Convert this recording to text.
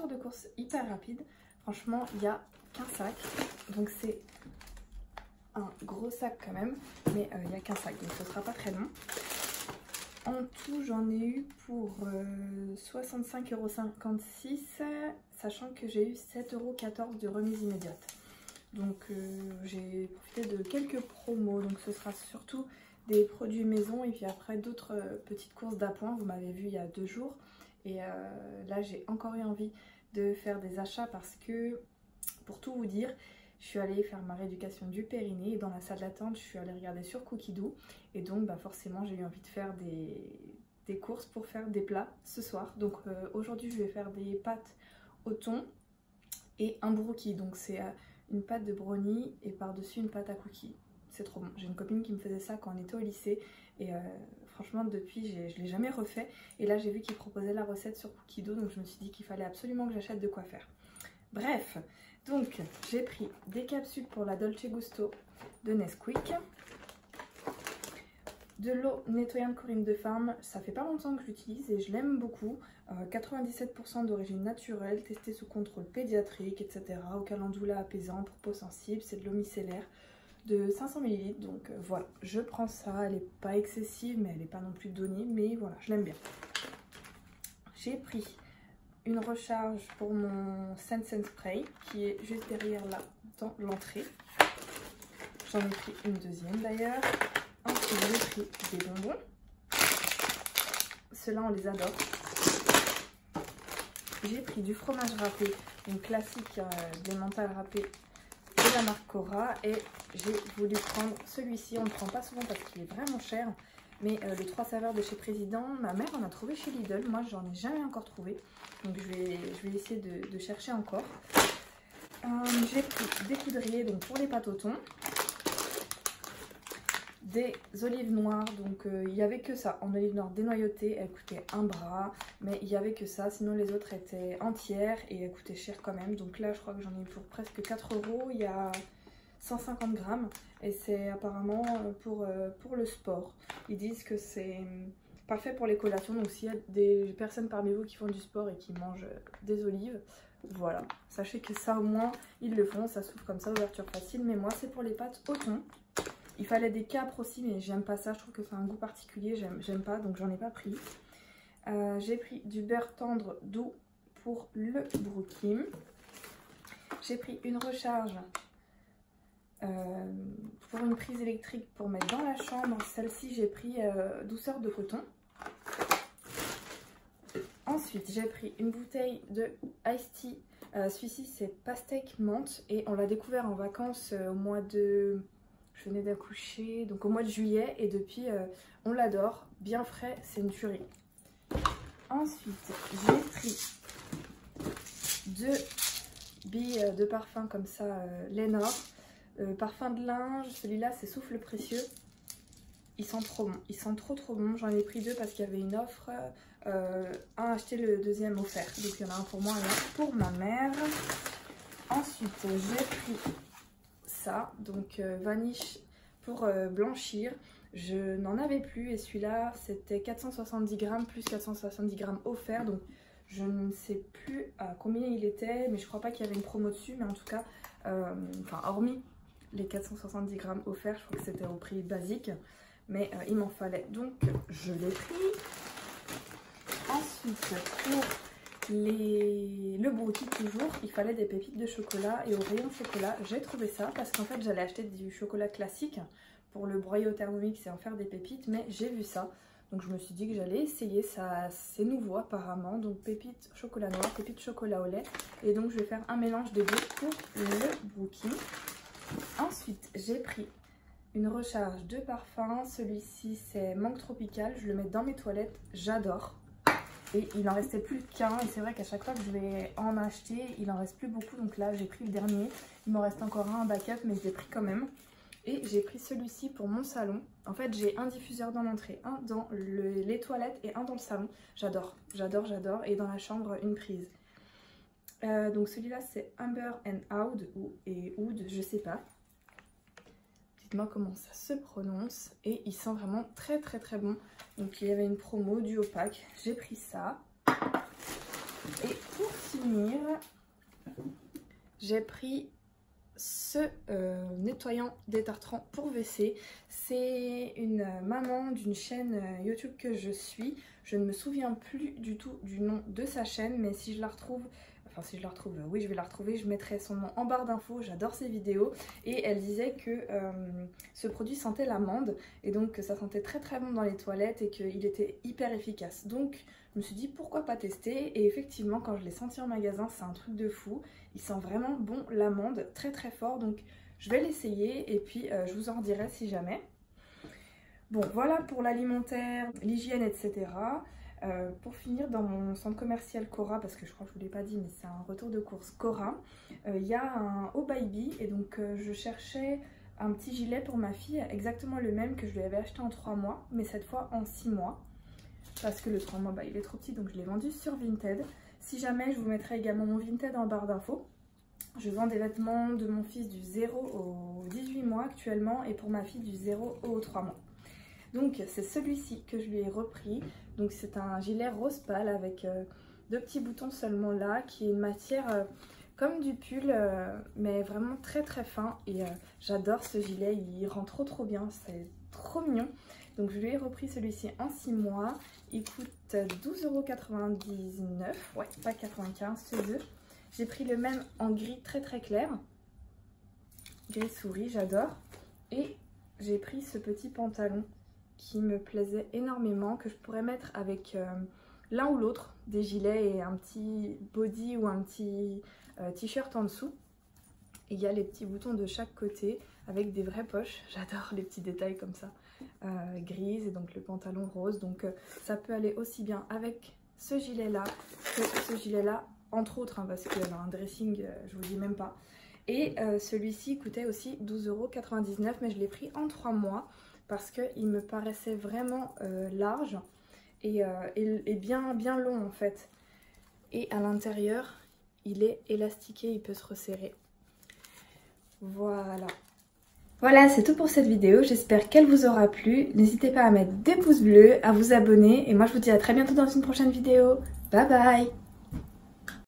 tour de course hyper rapide. Franchement, il n'y a qu'un sac. Donc c'est un gros sac quand même. Mais il n'y a qu'un sac, donc ce ne sera pas très long. En tout, j'en ai eu pour 65,56 €, sachant que j'ai eu 7,14 € de remise immédiate. Donc j'ai profité de quelques promos, donc ce sera surtout des produits maison et puis après d'autres petites courses d'appoint. Vous m'avez vu il y a 2 jours et là j'ai encore eu envie de faire des achats parce que, pour tout vous dire, je suis allée faire ma rééducation du périnée et dans la salle d'attente je suis allée regarder sur Cookidoo et donc bah, forcément j'ai eu envie de faire des courses pour faire des plats ce soir. Donc aujourd'hui je vais faire des pâtes au thon et un brookie, donc c'est une pâte de brownie et par-dessus une pâte à cookies. C'est trop bon. J'ai une copine qui me faisait ça quand on était au lycée et franchement depuis je ne l'ai jamais refait. Et là j'ai vu qu'il proposait la recette sur Cookidoo, donc je me suis dit qu'il fallait absolument que j'achète de quoi faire. Bref, donc j'ai pris des capsules pour la Dolce Gusto de Nesquik, de l'eau nettoyante Corinne de Femme, ça fait pas longtemps que je l'utilise et je l'aime beaucoup. 97% d'origine naturelle, testée sous contrôle pédiatrique, etc. Au calendula apaisant pour peau sensible, c'est de l'eau micellaire de 500 ml. Donc voilà, je prends ça, elle n'est pas excessive mais elle n'est pas non plus donnée, mais voilà, je l'aime bien. J'ai pris une recharge pour mon Sense & Spray qui est juste derrière là dans l'entrée. J'en ai pris une deuxième d'ailleurs. Ensuite j'ai pris des bonbons. Ceux-là on les adore. J'ai pris du fromage râpé, une classique des mentales râpées de la marque Cora. Et j'ai voulu prendre celui-ci, on ne le prend pas souvent parce qu'il est vraiment cher. Mais les 3 saveurs de chez Président, ma mère en a trouvé chez Lidl. Moi j'en ai jamais encore trouvé. Donc je vais essayer de chercher encore. J'ai pris des poudriers donc pour les pâtes au thon. Des olives noires, donc il n'y avait que ça en olive noire dénoyautée, elle coûtait un bras, mais il n'y avait que ça, sinon les autres étaient entières et elles coûtaient cher quand même. Donc là je crois que j'en ai pour presque 4 €, il y a 150 grammes et c'est apparemment pour le sport. Ils disent que c'est parfait pour les collations, donc s'il y a des personnes parmi vous qui font du sport et qui mangent des olives, voilà, sachez que ça au moins ils le font, ça s'ouvre comme ça, ouverture facile, mais moi c'est pour les pâtes au thon. Il fallait des capres aussi, mais j'aime pas ça, je trouve que c'est un goût particulier, j'aime pas, donc j'en ai pas pris. J'ai pris du beurre tendre doux pour le brookie. J'ai pris une recharge pour une prise électrique pour mettre dans la chambre. Celle-ci j'ai pris douceur de coton. Ensuite j'ai pris une bouteille de Iced Tea. Celui-ci c'est pastèque menthe et on l'a découvert en vacances au mois de... Je venais d'accoucher, donc au mois de juillet, et depuis on l'adore, bien frais, c'est une tuerie. Ensuite j'ai pris 2 billes de parfum comme ça, Lénore, parfum de linge, celui-là c'est Souffle Précieux. Ils sont trop bons, ils sont trop bons, j'en ai pris 2 parce qu'il y avait une offre, un acheté le deuxième offert, donc il y en a un pour moi et un pour ma mère. Ensuite j'ai pris ça, donc vanish pour blanchir. Je n'en avais plus et celui-là c'était 470 grammes plus 470 grammes offert, donc je ne sais plus à combien il était, mais je crois pas qu'il y avait une promo dessus, mais en tout cas enfin hormis les 470 grammes offerts, je crois que c'était au prix basique, mais il m'en fallait, donc je l'ai pris. Ensuite pour le brookie toujours, il fallait des pépites de chocolat et au rayon chocolat j'ai trouvé ça parce qu'en fait j'allais acheter du chocolat classique pour le broyer au Thermomix et en faire des pépites, mais j'ai vu ça donc je me suis dit que j'allais essayer ça, c'est nouveau apparemment, donc pépites chocolat noir, pépites chocolat au lait, et donc je vais faire un mélange des deux pour le brookie. Ensuite j'ai pris une recharge de parfum, celui-ci c'est Mangue Tropical, je le mets dans mes toilettes, j'adore. Et il en restait plus qu'un et c'est vrai qu'à chaque fois que je vais en acheter, il en reste plus beaucoup. Donc là j'ai pris le dernier, il m'en reste encore un backup mais je l'ai pris quand même. Et j'ai pris celui-ci pour mon salon. En fait j'ai un diffuseur dans l'entrée, un dans les toilettes et un dans le salon. J'adore, j'adore, j'adore. Et dans la chambre une prise. Donc celui-là c'est Amber and Oud ou Oud, je sais pas. Dites-moi comment ça se prononce. Et il sent vraiment très bon. Donc il y avait une promo du opaque, j'ai pris ça. Et pour finir, j'ai pris ce nettoyant détartrant pour WC. C'est une maman d'une chaîne YouTube que je suis. Je ne me souviens plus du tout du nom de sa chaîne, mais si je la retrouve, oui je vais la retrouver, je mettrai son nom en barre d'infos. J'adore ses vidéos et elle disait que ce produit sentait l'amande et donc que ça sentait très très bon dans les toilettes et qu'il était hyper efficace. Donc je me suis dit pourquoi pas tester, et effectivement quand je l'ai senti en magasin c'est un truc de fou. Il sent vraiment bon l'amande, très très fort, donc je vais l'essayer et puis je vous en redirai si jamais. Bon voilà pour l'alimentaire, l'hygiène, etc. Pour finir, dans mon centre commercial Cora, parce que je crois que je ne vous l'ai pas dit mais c'est un retour de course Cora, il y a un Oh Baby et donc je cherchais un petit gilet pour ma fille, exactement le même que je lui avais acheté en 3 mois, mais cette fois en 6 mois. Parce que le 3 mois, il est trop petit, donc je l'ai vendu sur Vinted. Si jamais, je vous mettrai également mon Vinted en barre d'infos. Je vends des vêtements de mon fils du 0 au 18 mois actuellement et pour ma fille du 0 au 3 mois. Donc c'est celui-ci que je lui ai repris. Donc c'est un gilet rose pâle avec 2 petits boutons seulement là, qui est une matière comme du pull, mais vraiment très très fin. Et j'adore ce gilet, il rend trop bien, c'est trop mignon. Donc je lui ai repris celui-ci en 6 mois. Il coûte 12,99 €. Ouais, pas 95 chez eux. J'ai pris le même en gris très très clair. Gris souris, j'adore. Et j'ai pris ce petit pantalon qui me plaisait énormément, que je pourrais mettre avec l'un ou l'autre des gilets et un petit body ou un petit t-shirt en dessous. Et il y a les petits boutons de chaque côté avec des vraies poches. J'adore les petits détails comme ça. Grise et donc le pantalon rose. Donc ça peut aller aussi bien avec ce gilet là que ce gilet là, entre autres, hein, parce qu'il y a un dressing, je vous dis même pas. Et celui-ci coûtait aussi 12,99 €, mais je l'ai pris en 3 mois parce qu'il me paraissait vraiment large et bien long en fait. Et à l'intérieur, il est élastiqué, il peut se resserrer. Voilà. Voilà, c'est tout pour cette vidéo. J'espère qu'elle vous aura plu. N'hésitez pas à mettre des pouces bleus, à vous abonner. Et moi, je vous dis à très bientôt dans une prochaine vidéo. Bye bye!